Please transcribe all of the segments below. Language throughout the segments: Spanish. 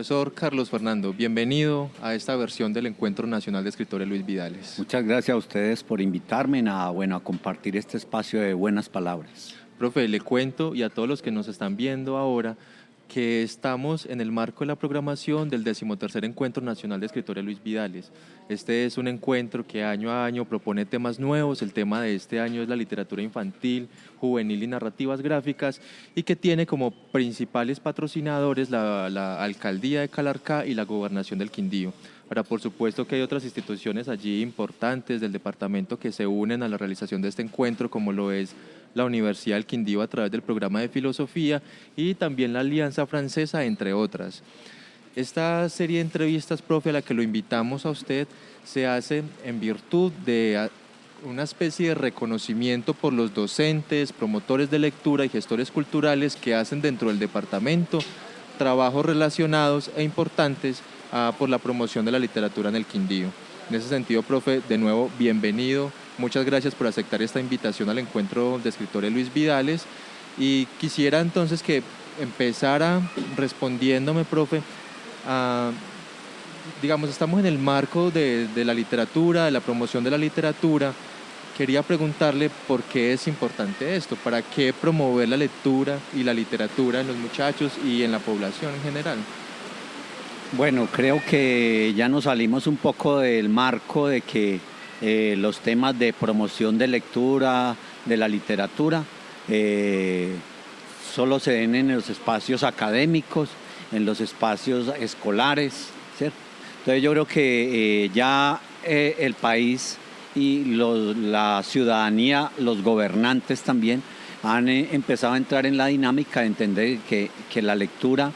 Profesor Carlos Fernando, bienvenido a esta versión del Encuentro Nacional de Escritores Luis Vidales. Muchas gracias a ustedes por invitarme a compartir este espacio de buenas palabras. Profe, le cuento y a todos los que nos están viendo ahora que estamos en el marco de la programación del 13º Encuentro Nacional de Escritores Luis Vidales. Este es un encuentro que año a año propone temas nuevos. El tema de este año es la literatura infantil, juvenil y narrativas gráficas, y que tiene como principales patrocinadores la Alcaldía de Calarcá y la Gobernación del Quindío. Ahora, por supuesto que hay otras instituciones allí importantes del departamento que se unen a la realización de este encuentro, como lo es la Universidad del Quindío a través del programa de filosofía y también la Alianza Francesa, entre otras. Esta serie de entrevistas, profe, a la que lo invitamos a usted, se hace en virtud de una especie de reconocimiento por los docentes, promotores de lectura y gestores culturales que hacen dentro del departamento trabajos relacionados e importantes por la promoción de la literatura en el Quindío. En ese sentido, profe, de nuevo, bienvenido. Muchas gracias por aceptar esta invitación al Encuentro de Escritores Luis Vidales. Y quisiera entonces que empezara respondiéndome, profe, digamos, estamos en el marco de la literatura, de la promoción de la literatura. Quería preguntarle por qué es importante esto, para qué promover la lectura y la literatura en los muchachos y en la población en general. Bueno, creo que ya nos salimos un poco del marco de que los temas de promoción de lectura, de la literatura, solo se den en los espacios académicos, en los espacios escolares, ¿cierto? Entonces yo creo que ya el país y la ciudadanía, los gobernantes también, han empezado a entrar en la dinámica de entender que la lectura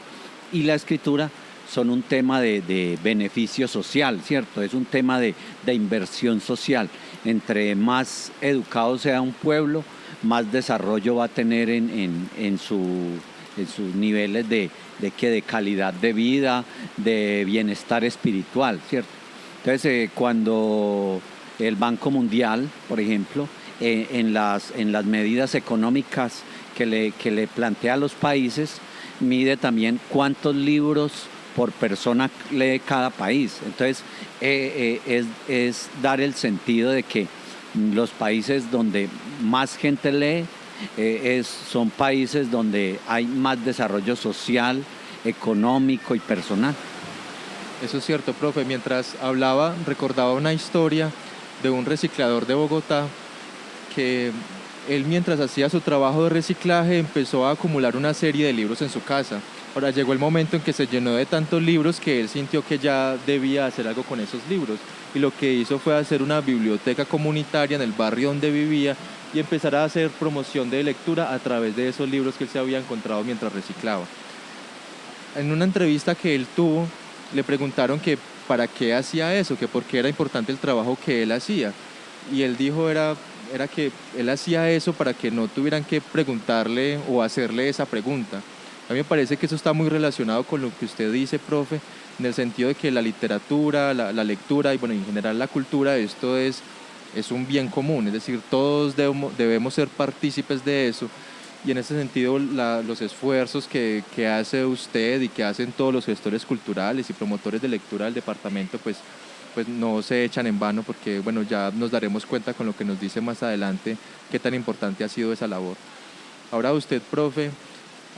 y la escritura son un tema de beneficio social, ¿cierto? Es un tema de inversión social. Entre más educado sea un pueblo, más desarrollo va a tener en sus niveles de calidad de vida, de bienestar espiritual, ¿cierto? Entonces, cuando el Banco Mundial, por ejemplo, en las medidas económicas que le plantea a los países, mide también cuántos libros por persona lee cada país. Entonces, es dar el sentido de que los países donde más gente lee son países donde hay más desarrollo social, económico y personal. Eso es cierto, profe. Mientras hablaba, recordaba una historia de un reciclador de Bogotá que él, mientras hacía su trabajo de reciclaje, empezó a acumular una serie de libros en su casa. Ahora llegó el momento en que se llenó de tantos libros que él sintió que ya debía hacer algo con esos libros, y lo que hizo fue hacer una biblioteca comunitaria en el barrio donde vivía y empezar a hacer promoción de lectura a través de esos libros que él se había encontrado mientras reciclaba. En una entrevista que él tuvo, le preguntaron que para qué hacía eso, que por qué era importante el trabajo que él hacía, y él dijo era que él hacía eso para que no tuvieran que preguntarle o hacerle esa pregunta. A mí me parece que eso está muy relacionado con lo que usted dice, profe, en el sentido de que la literatura, la lectura y bueno, en general la cultura, esto es un bien común, es decir, todos debemos ser partícipes de eso, y en ese sentido los esfuerzos que hace usted y que hacen todos los gestores culturales y promotores de lectura del departamento, pues no se echan en vano, porque bueno, ya nos daremos cuenta con lo que nos dice más adelante qué tan importante ha sido esa labor. Ahora usted, profe,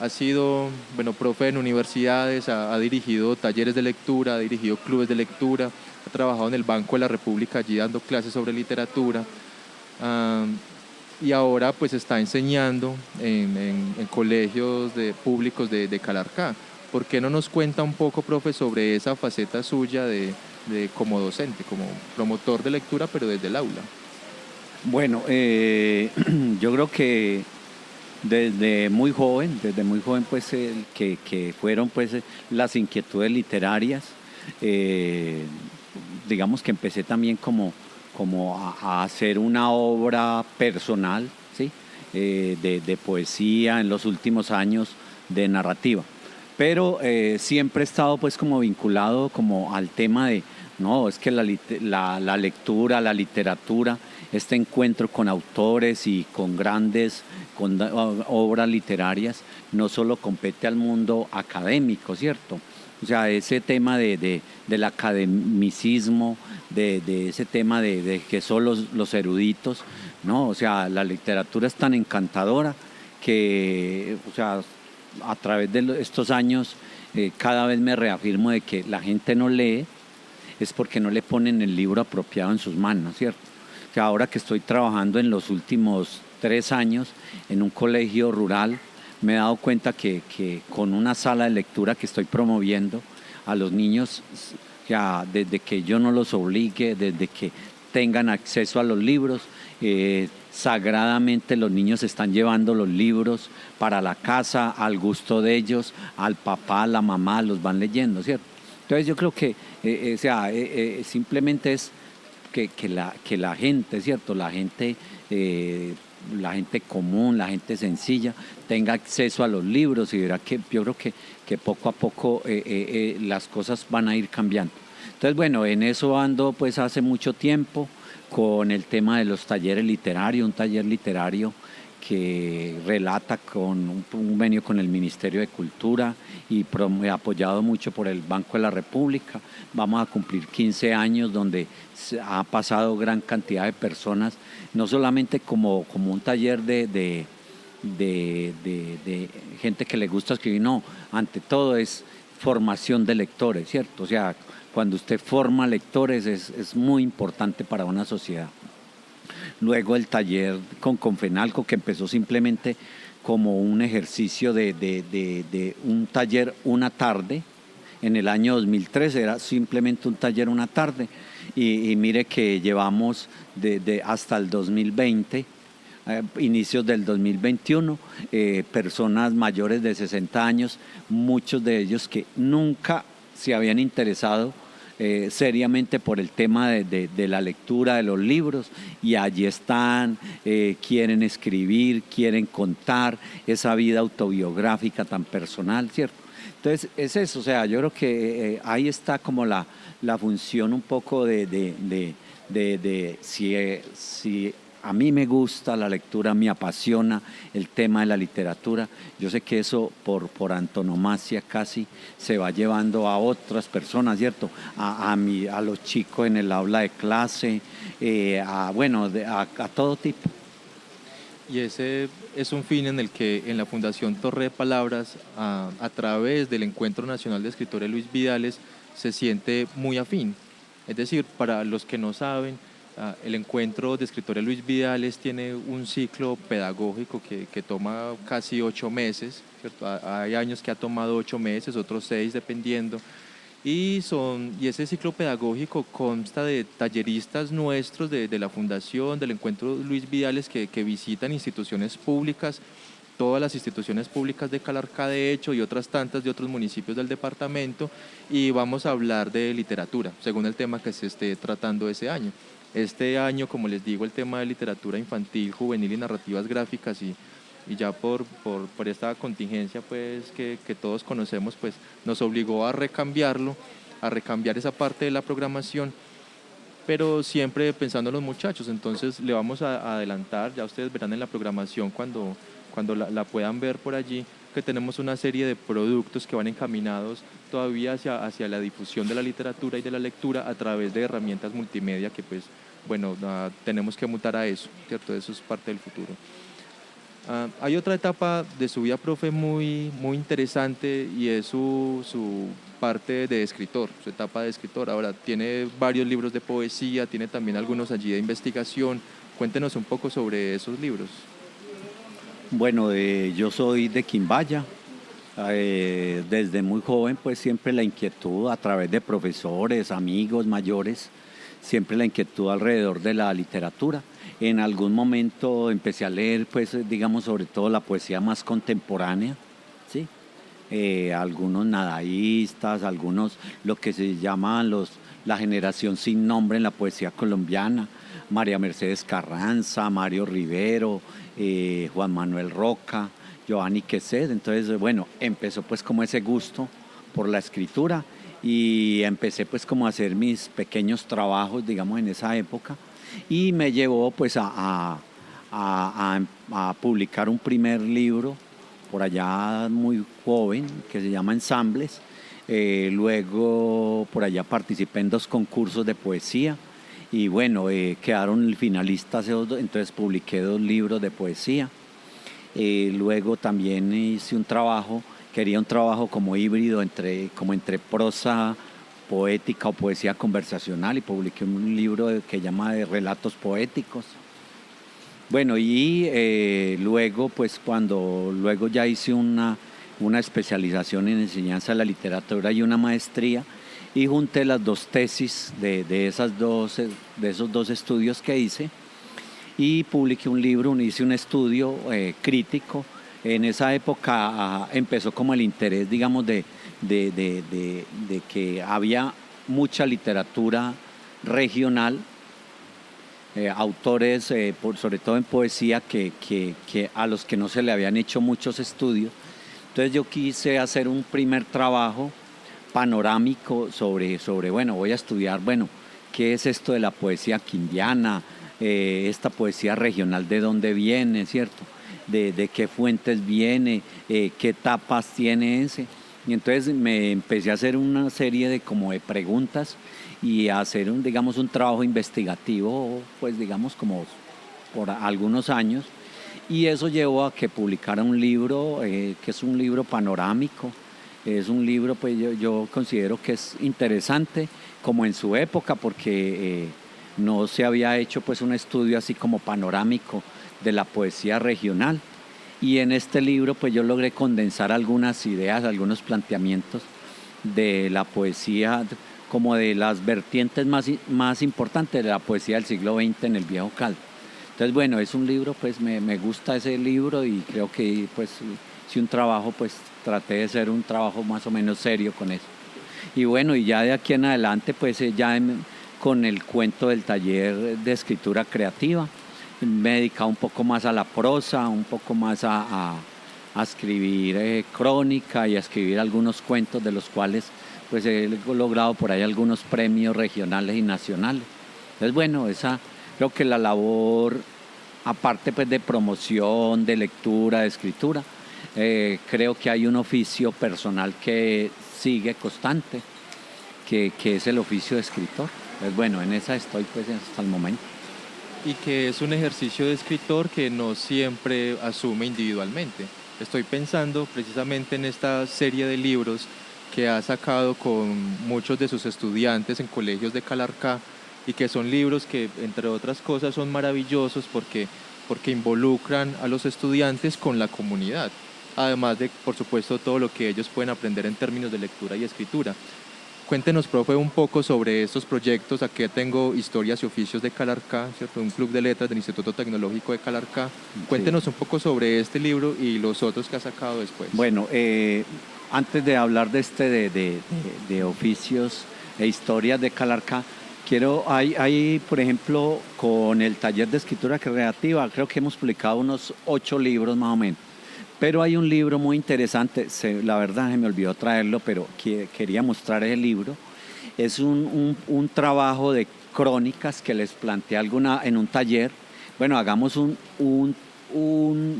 ha sido, bueno, profe en universidades, ha dirigido talleres de lectura, ha dirigido clubes de lectura, ha trabajado en el Banco de la República allí dando clases sobre literatura, y ahora pues está enseñando en colegios públicos de Calarcá. ¿Por qué no nos cuenta un poco, profe, sobre esa faceta suya de como docente, como promotor de lectura, pero desde el aula? Bueno, yo creo que desde muy joven pues que fueron pues las inquietudes literarias, digamos que empecé también como a hacer una obra personal, ¿sí? De poesía, en los últimos años de narrativa, pero siempre he estado pues como vinculado como al tema de, no, es que la lectura, la literatura, este encuentro con autores y con obras literarias, no solo compete al mundo académico, ¿cierto? O sea, ese tema del academicismo, de ese tema de que son los eruditos, ¿no? O sea, la literatura es tan encantadora que, o sea, a través de estos años cada vez me reafirmo de que la gente no lee es porque no le ponen el libro apropiado en sus manos, ¿cierto? O sea, ahora que estoy trabajando en los últimos 3 años en un colegio rural, me he dado cuenta que con una sala de lectura que estoy promoviendo a los niños, ya desde que yo no los obligue, desde que tengan acceso a los libros, sagradamente los niños están llevando los libros para la casa, al gusto de ellos, al papá, a la mamá, los van leyendo, ¿cierto? Entonces yo creo que simplemente es que la gente, ¿cierto? La gente común, la gente sencilla, tenga acceso a los libros y verá que yo creo que poco a poco las cosas van a ir cambiando. Entonces, bueno, en eso ando pues hace mucho tiempo con el tema de los talleres literarios, un taller literario que relata con un convenio con el Ministerio de Cultura y apoyado mucho por el Banco de la República. Vamos a cumplir 15 años donde ha pasado gran cantidad de personas, no solamente como un taller de gente que le gusta escribir, no, ante todo es formación de lectores, ¿cierto? O sea, cuando usted forma lectores es muy importante para una sociedad. Luego el taller con Confenalco, que empezó simplemente como un ejercicio de un taller una tarde. En el año 2013 era simplemente un taller una tarde. Y mire que llevamos hasta el 2020, inicios del 2021, personas mayores de 60 años, muchos de ellos que nunca se habían interesado seriamente por el tema de la lectura de los libros, y allí están, quieren escribir, quieren contar esa vida autobiográfica tan personal, ¿cierto? Entonces es eso, o sea, yo creo que ahí está como la función un poco de si a mí me gusta la lectura, me apasiona el tema de la literatura. Yo sé que eso por antonomasia casi se va llevando a otras personas, ¿cierto? A los chicos en el aula de clase, a todo tipo. Y ese es un fin en el que en la Fundación Torre de Palabras, a través del Encuentro Nacional de Escritores Luis Vidales, se siente muy afín. Es decir, para los que no saben, el Encuentro de Escritores Luis Vidales tiene un ciclo pedagógico que toma casi 8 meses, ¿cierto? Hay años que ha tomado 8 meses, otros 6 dependiendo. Y ese ciclo pedagógico consta de talleristas nuestros de la Fundación, del Encuentro Luis Vidales, que visitan instituciones públicas, todas las instituciones públicas de Calarcá, de hecho, y otras tantas de otros municipios del departamento, y vamos a hablar de literatura, según el tema que se esté tratando ese año. Este año, como les digo, el tema de literatura infantil, juvenil y narrativas gráficas, y ya por esta contingencia pues que todos conocemos, pues nos obligó a recambiarlo, a recambiar esa parte de la programación, pero siempre pensando en los muchachos. Entonces le vamos a adelantar, ya ustedes verán en la programación cuando la puedan ver por allí, que tenemos una serie de productos que van encaminados todavía hacia la difusión de la literatura y de la lectura a través de herramientas multimedia que pues, bueno, tenemos que mutar a eso, ¿cierto? Eso es parte del futuro. Hay otra etapa de su vida, profe, muy interesante, y es su parte de escritor, su etapa de escritor. Ahora tiene varios libros de poesía, tiene también algunos allí de investigación. Cuéntenos un poco sobre esos libros. Bueno, yo soy de Quimbaya. Desde muy joven, pues siempre la inquietud a través de profesores, amigos mayores, siempre la inquietud alrededor de la literatura. En algún momento empecé a leer, pues, digamos, sobre todo la poesía más contemporánea, ¿sí? Algunos nadaístas, algunos lo que se llaman la generación sin nombre en la poesía colombiana, María Mercedes Carranza, Mario Rivero, Juan Manuel Roca, Giovanni Quesed. Entonces, bueno, empezó pues como ese gusto por la escritura, y empecé pues como a hacer mis pequeños trabajos, digamos, en esa época, y me llevó pues a publicar un primer libro por allá muy joven, que se llama Ensambles. Luego por allá participé en 2 concursos de poesía y bueno, quedaron finalistas, entonces publiqué 2 libros de poesía. Luego también hice un trabajo, quería un trabajo como híbrido entre prosa poética o poesía conversacional y publiqué un libro que llama de relatos poéticos. Bueno, y luego pues luego ya hice una especialización en enseñanza de la literatura y una maestría y junté las 2 tesis de esos 2 estudios que hice y publiqué un libro, hice un estudio crítico. En esa época empezó como el interés, digamos, de que había mucha literatura regional, autores, sobre todo en poesía, que a los que no se le habían hecho muchos estudios. Entonces yo quise hacer un primer trabajo panorámico sobre bueno, voy a estudiar, bueno, qué es esto de la poesía quindiana, esta poesía regional, de dónde viene, ¿cierto? De qué fuentes viene, qué etapas tiene ese. Y entonces me empecé a hacer una serie de preguntas y a hacer un trabajo investigativo, pues digamos como por algunos años. Y eso llevó a que publicara un libro, que es un libro panorámico. Es un libro, pues yo considero que es interesante, como en su época, porque no se había hecho pues un estudio así como panorámico de la poesía regional. Y en este libro pues yo logré condensar algunas ideas, algunos planteamientos de la poesía, como de las vertientes más importantes de la poesía del siglo XX en el Viejo Caldas. Entonces, bueno, es un libro, pues me gusta ese libro y creo que pues si un trabajo, pues traté de hacer un trabajo más o menos serio con eso. Y bueno, y ya de aquí en adelante, pues con el cuento del taller de escritura creativa, me he dedicado un poco más a la prosa, un poco más a escribir crónica y a escribir algunos cuentos, de los cuales pues he logrado por ahí algunos premios regionales y nacionales. Entonces, bueno, creo que la labor, aparte pues de promoción, de lectura, de escritura, creo que hay un oficio personal que sigue constante, que es el oficio de escritor. Pues bueno, en esa estoy pues hasta el momento. Y que es un ejercicio de escritor que no siempre asume individualmente. Estoy pensando precisamente en esta serie de libros que ha sacado con muchos de sus estudiantes en colegios de Calarcá, y que son libros que, entre otras cosas, son maravillosos porque involucran a los estudiantes con la comunidad, además de, por supuesto, todo lo que ellos pueden aprender en términos de lectura y escritura. Cuéntenos, profe, un poco sobre estos proyectos. Aquí tengo Historias y Oficios de Calarcá, ¿cierto? Un club de letras del Instituto Tecnológico de Calarcá. Cuéntenos un poco sobre este libro y los otros que ha sacado después. Bueno, antes de hablar de oficios e historias de Calarcá, hay, por ejemplo, con el taller de escritura creativa, creo que hemos publicado unos 8 libros más o menos. Pero hay un libro muy interesante, la verdad se me olvidó traerlo, pero quería mostrar ese libro. Es un trabajo de crónicas que les planteé en un taller. Bueno, hagamos un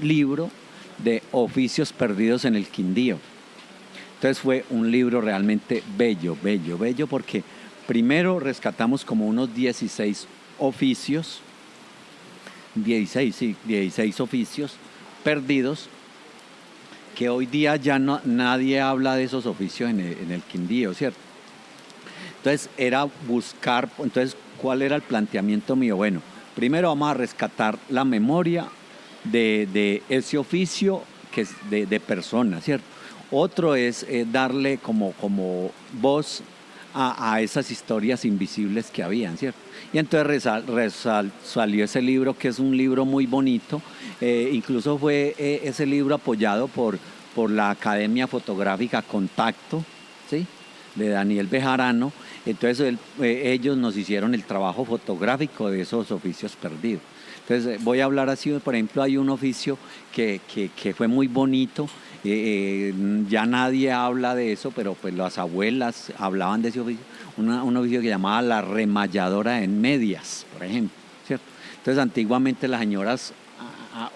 libro de oficios perdidos en el Quindío. Entonces fue un libro realmente bello, bello, bello, porque primero rescatamos como unos 16 oficios, 16 oficios perdidos, que hoy día ya nadie habla de esos oficios en el Quindío, ¿cierto? Entonces era buscar, ¿cuál era el planteamiento mío? Bueno, primero vamos a rescatar la memoria de ese oficio que es de personas, ¿cierto? Otro es darle como voz a esas historias invisibles que habían, ¿cierto? Y entonces salió ese libro, que es un libro muy bonito. Incluso fue ese libro apoyado por la Academia Fotográfica Contacto, ¿sí?, de Daniel Bejarano. Entonces ellos nos hicieron el trabajo fotográfico de esos oficios perdidos. Entonces voy a hablar así. Por ejemplo, hay un oficio que fue muy bonito. Ya nadie habla de eso, pero pues las abuelas hablaban de ese oficio, un oficio que llamaba la remalladora en medias, por ejemplo, ¿cierto? Entonces antiguamente las señoras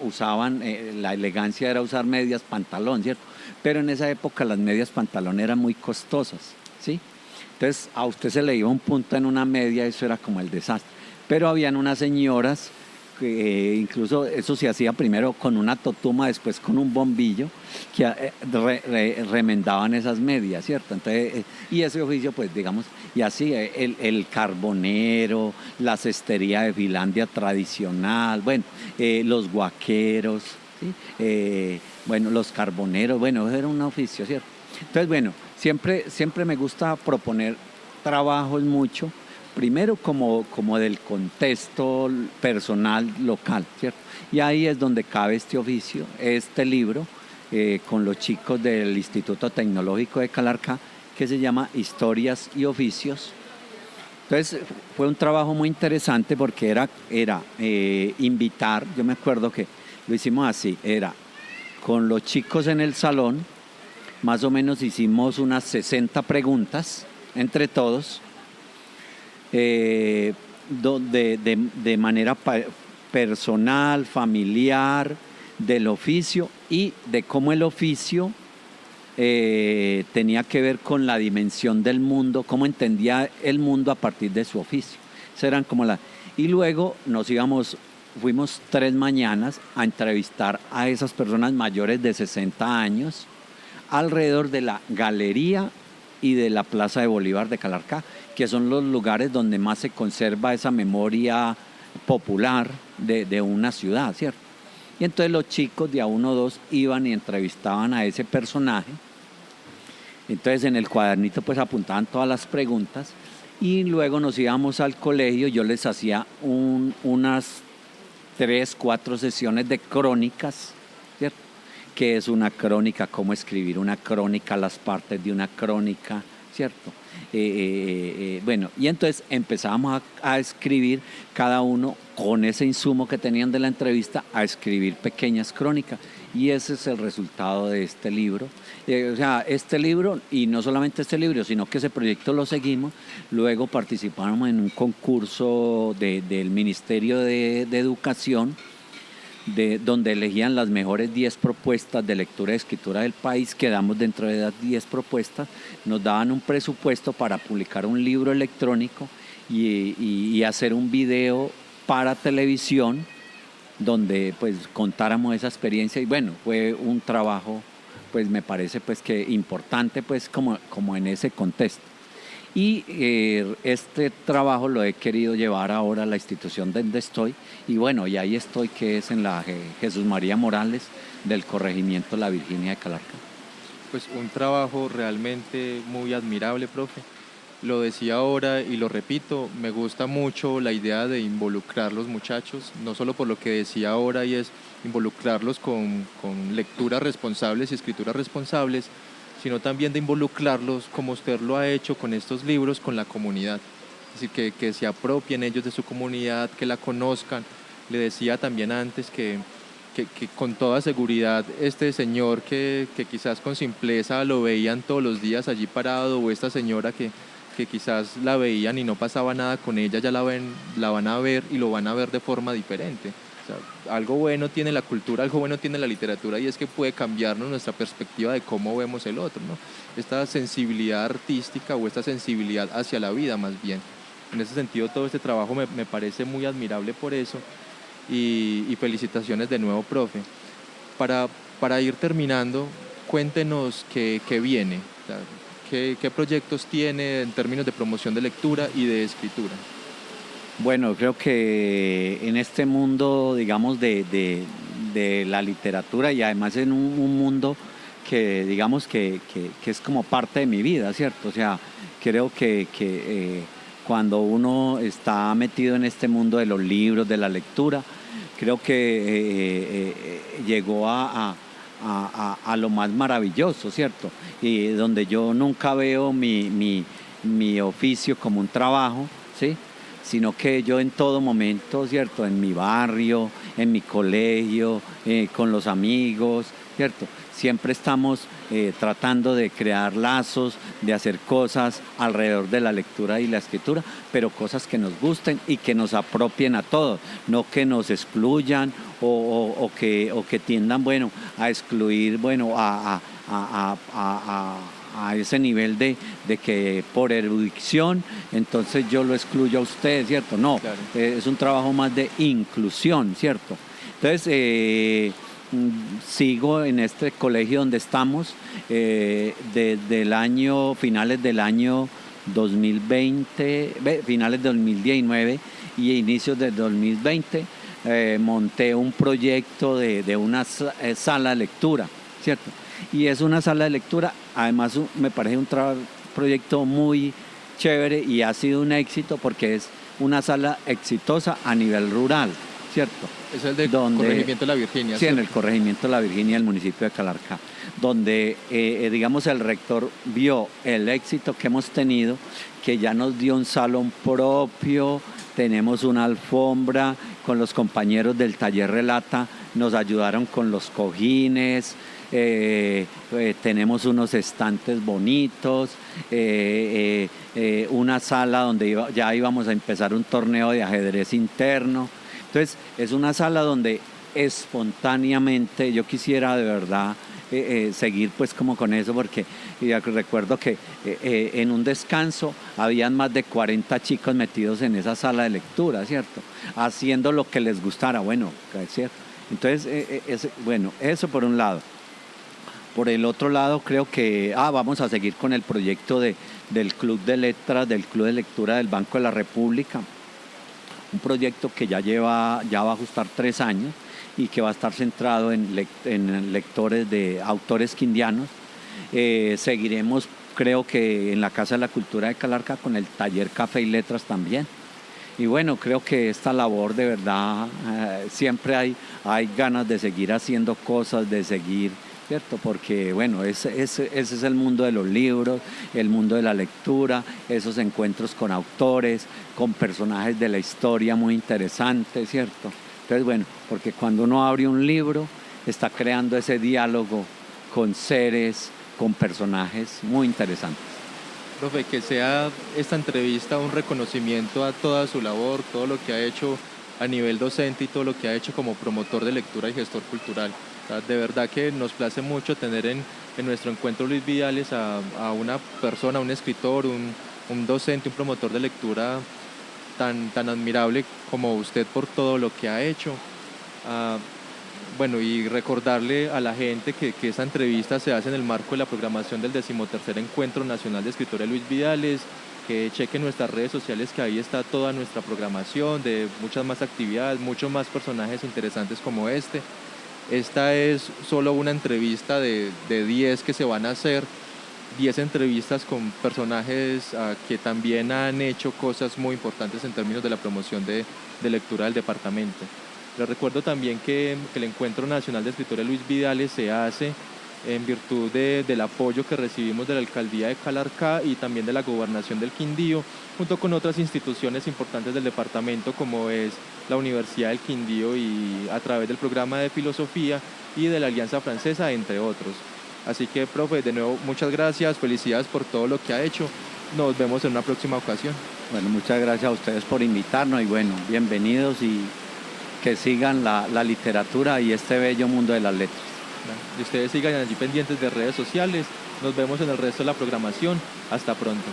usaban, la elegancia era usar medias pantalón, ¿cierto? Pero en esa época las medias pantalón eran muy costosas, ¿sí? Entonces a usted se le iba un punto en una media, eso era como el desastre. Pero habían unas señoras que incluso eso se hacía primero con una totuma, después con un bombillo, que remendaban esas medias, ¿cierto? Entonces, y ese oficio, pues digamos, y así el carbonero, la cestería de Finlandia tradicional, bueno, los guaqueros, ¿sí? Bueno, los carboneros, bueno, era un oficio, ¿cierto? Entonces, bueno, siempre me gusta proponer trabajos mucho, primero como del contexto personal local, ¿cierto? Y ahí es donde cabe este oficio, este libro, con los chicos del Instituto Tecnológico de Calarcá, que se llama Historias y Oficios. Entonces fue un trabajo muy interesante porque era invitar, yo me acuerdo que lo hicimos así, era con los chicos en el salón, más o menos hicimos unas 60 preguntas entre todos, de manera personal, familiar, del oficio y de cómo el oficio tenía que ver con la dimensión del mundo, cómo entendía el mundo a partir de su oficio. Y luego fuimos 3 mañanas a entrevistar a esas personas mayores de 60 años alrededor de la galería y de la Plaza de Bolívar de Calarcá, que son los lugares donde más se conserva esa memoria popular de una ciudad, ¿cierto? Y entonces los chicos de a 1 o 2 iban y entrevistaban a ese personaje. Entonces en el cuadernito pues apuntaban todas las preguntas y luego nos íbamos al colegio, yo les hacía unas 3, 4 sesiones de crónicas, ¿cierto? ¿Qué es una crónica? ¿Cómo escribir una crónica? Las partes de una crónica, ¿cierto? Bueno, y entonces empezábamos a escribir cada uno con ese insumo que tenían de la entrevista, a escribir pequeñas crónicas. Y ese es el resultado de este libro. O sea, este libro, y no solamente este libro, sino que ese proyecto lo seguimos. Luego participamos en un concurso del Ministerio de Educación, donde elegían las mejores 10 propuestas de lectura y escritura del país. Quedamos dentro de las 10 propuestas, nos daban un presupuesto para publicar un libro electrónico y hacer un video para televisión donde pues contáramos esa experiencia. Y bueno, fue un trabajo, pues me parece pues que importante pues como en ese contexto. Y este trabajo lo he querido llevar ahora a la institución donde estoy, y bueno, y ahí estoy, que es en la Jesús María Morales del corregimiento La Virginia de Calarcá. Pues un trabajo realmente muy admirable, profe. Lo decía ahora y lo repito, me gusta mucho la idea de involucrar a los muchachos, no solo por lo que decía ahora, y es involucrarlos con lecturas responsables y escrituras responsables, sino también de involucrarlos, como usted lo ha hecho con estos libros, con la comunidad. Es decir, que se apropien ellos de su comunidad, que la conozcan. Le decía también antes que con toda seguridad este señor que quizás con simpleza lo veían todos los días allí parado, o esta señora que quizás la veían y no pasaba nada con ella, ya la van a ver y lo van a ver de forma diferente. O sea, algo bueno tiene la cultura, algo bueno tiene la literatura, y es que puede cambiarnos nuestra perspectiva de cómo vemos el otro, ¿no? Esta sensibilidad artística o esta sensibilidad hacia la vida, más bien. En ese sentido, todo este trabajo me parece muy admirable por eso, y felicitaciones de nuevo, profe. Para ir terminando, cuéntenos qué viene, o sea, qué proyectos tiene en términos de promoción de lectura y de escritura. Bueno, creo que en este mundo, digamos, de la literatura, y además en un mundo que, digamos, que es como parte de mi vida, ¿cierto? O sea, creo que cuando uno está metido en este mundo de los libros, de la lectura, creo que llegó a lo más maravilloso, ¿cierto? Y donde yo nunca veo mi oficio como un trabajo, ¿sí? Sino que yo en todo momento, ¿cierto? En mi barrio, en mi colegio, con los amigos, ¿cierto? Siempre estamos tratando de crear lazos, de hacer cosas alrededor de la lectura y la escritura, pero cosas que nos gusten y que nos apropien a todos, no que nos excluyan o que tiendan, bueno, a excluir, bueno, a ese nivel de que por erudición, entonces yo lo excluyo a usted, ¿cierto? No, Claro. es un trabajo más de inclusión, ¿cierto? Entonces, sigo en este colegio donde estamos desde el año, finales del año 2020, finales de 2019 y inicios del 2020, monté un proyecto de una sala de lectura, ¿cierto? Y es una sala de lectura, además me parece un proyecto muy chévere y ha sido un éxito porque es una sala exitosa a nivel rural, ¿cierto? Es el del Donde, corregimiento de la Virginia. Sí, en ¿cierto? el corregimiento de la Virginia del municipio de Calarcá, donde, digamos, el rector vio el éxito que hemos tenido, que ya nos dio un salón propio, tenemos una alfombra, con los compañeros del taller Relata nos ayudaron con los cojines, tenemos unos estantes bonitos, una sala donde ya íbamos a empezar un torneo de ajedrez interno. Entonces, es una sala donde espontáneamente yo quisiera de verdad seguir pues como con eso, porque recuerdo que en un descanso habían más de 40 chicos metidos en esa sala de lectura, ¿cierto? Haciendo lo que les gustara, bueno, ¿cierto? Entonces, bueno, eso por un lado. Por el otro lado, creo que vamos a seguir con el proyecto del Club de Letras, del Club de Lectura del Banco de la República. Un proyecto que ya va a ajustar 3 años y que va a estar centrado en lectores de autores quindianos. Seguiremos, creo que en la Casa de la Cultura de Calarcá, con el taller Café y Letras también. Y bueno, creo que esta labor de verdad, siempre hay ganas de seguir haciendo cosas, de seguir, ¿cierto? Porque bueno, ese es el mundo de los libros, el mundo de la lectura, esos encuentros con autores, con personajes de la historia muy interesantes, ¿cierto? Entonces bueno, porque cuando uno abre un libro, está creando ese diálogo con seres, con personajes muy interesantes. Profe, que sea esta entrevista un reconocimiento a toda su labor, todo lo que ha hecho a nivel docente y todo lo que ha hecho como promotor de lectura y gestor cultural. O sea, de verdad que nos place mucho tener en nuestro encuentro Luis Vidales a una persona, un escritor, un docente, un promotor de lectura tan admirable como usted por todo lo que ha hecho. Bueno, y recordarle a la gente que esa entrevista se hace en el marco de la programación del 13º Encuentro Nacional de Escritores Luis Vidales, que chequen nuestras redes sociales, que ahí está toda nuestra programación de muchas más actividades, muchos más personajes interesantes como este. Esta es solo una entrevista de 10 que se van a hacer, 10 entrevistas con personajes que también han hecho cosas muy importantes en términos de la promoción de lectura del departamento. Les recuerdo también que el Encuentro Nacional de Escritores Luis Vidales se hace en virtud del apoyo que recibimos de la Alcaldía de Calarcá y también de la Gobernación del Quindío, junto con otras instituciones importantes del departamento como es la Universidad del Quindío y a través del programa de filosofía y de la Alianza Francesa, entre otros. Así que, profe, de nuevo, muchas gracias, felicidades por todo lo que ha hecho. Nos vemos en una próxima ocasión. Bueno, muchas gracias a ustedes por invitarnos y bueno, bienvenidos y que sigan la literatura y este bello mundo de las letras. Y ustedes sigan allí pendientes de redes sociales. Nos vemos en el resto de la programación. Hasta pronto.